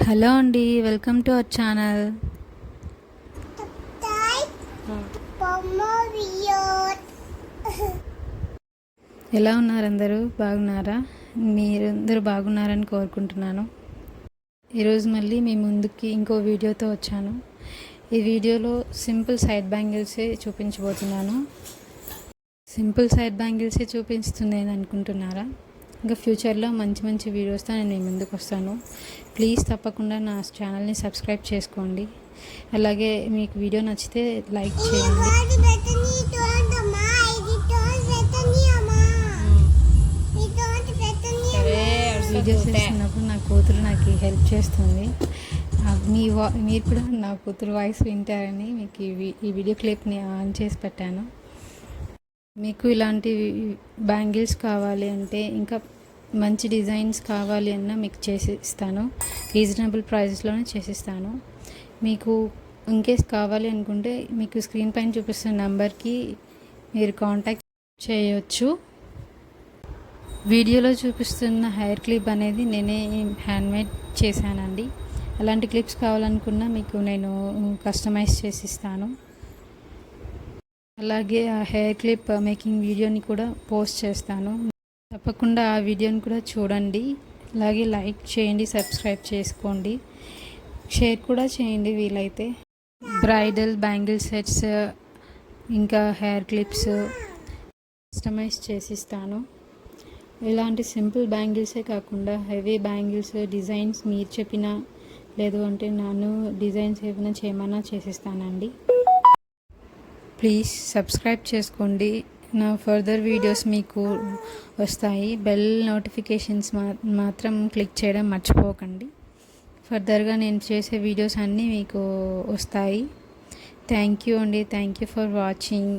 Hello అండి, welcome to our channel. ఎలా ఉన్నారు అందరూ? బాగున్నారా? మీరందరూ బాగున్నారని కోరుకుంటున్నాను. ఈరోజు మళ్ళీ మీ ముందుకి ఇంకో వీడియోతో వచ్చాను. ఈ వీడియోలో సింపుల్ సైడ్ బ్యాంగిల్సే చూపించబోతున్నాను. సింపుల్ సైడ్ బ్యాంగిల్సే చూపిస్తుంది అని అనుకుంటున్నారా? ఇంకా ఫ్యూచర్లో మంచి మంచి వీడియోస్తో నేను మీ ముందుకు వస్తాను. ప్లీజ్ తప్పకుండా నా ఛానల్ని సబ్స్క్రైబ్ చేసుకోండి. అలాగే మీకు వీడియో నచ్చితే లైక్ చేయండి. వీడియోస్ చేస్తున్నప్పుడు నా కూతురు నాకు హెల్ప్ చేస్తుంది. మీరు కూడా నా కూతురు వాయిస్ వింటారని మీకు ఈ వీడియో క్లిప్ని ఆన్ చేసి పెట్టాను. మీకు ఇలాంటి బ్యాంగిల్స్ కావాలి అంటే, ఇంకా మంచి డిజైన్స్ కావాలి అన్నా మీకు చేసిస్తాను. రీజనబుల్ ప్రైజెస్లోనే చేసిస్తాను. మీకు ఇన్కేస్ కావాలి అనుకుంటే మీకు స్క్రీన్ పైన చూపిస్తున్న నెంబర్కి మీరు కాంటాక్ట్ చేయొచ్చు. వీడియోలో చూపిస్తున్న హెయిర్ క్లిప్ అనేది నేనే హ్యాండ్మేడ్ చేశానండి. అలాంటి క్లిప్స్ కావాలనుకున్నా మీకు నేను కస్టమైజ్ చేసిస్తాను. అలాగే ఆ హెయిర్ క్లిప్ మేకింగ్ వీడియోని కూడా పోస్ట్ చేస్తాను. తప్పకుండా ఆ వీడియోని కూడా చూడండి. అలాగే లైక్ చేయండి, సబ్స్క్రైబ్ చేసుకోండి, షేర్ కూడా చేయండి వీలైతే. బ్రైడల్ బ్యాంగిల్ సెట్స్ ఇంకా హెయిర్ క్లిప్స్ కస్టమైజ్ చేసిస్తాను. ఇలాంటి సింపుల్ బ్యాంగిల్సే కాకుండా హెవీ బ్యాంగిల్స్ డిజైన్స్ మీరు చెప్పినా లేదు అంటే నన్ను డిజైన్స్ ఏమైనా చేయమన్నా చేసిస్తానండి. ప్లీజ్ సబ్స్క్రైబ్ చేసుకోండి. నా ఫర్దర్ వీడియోస్ మీకు వస్తాయి. బెల్ నోటిఫికేషన్స్ మాత్రం క్లిక్ చేయడం మర్చిపోకండి. ఫర్దర్గా నేను చేసే వీడియోస్ అన్నీ మీకు వస్తాయి. థ్యాంక్ యూ అండి. Thank you for watching.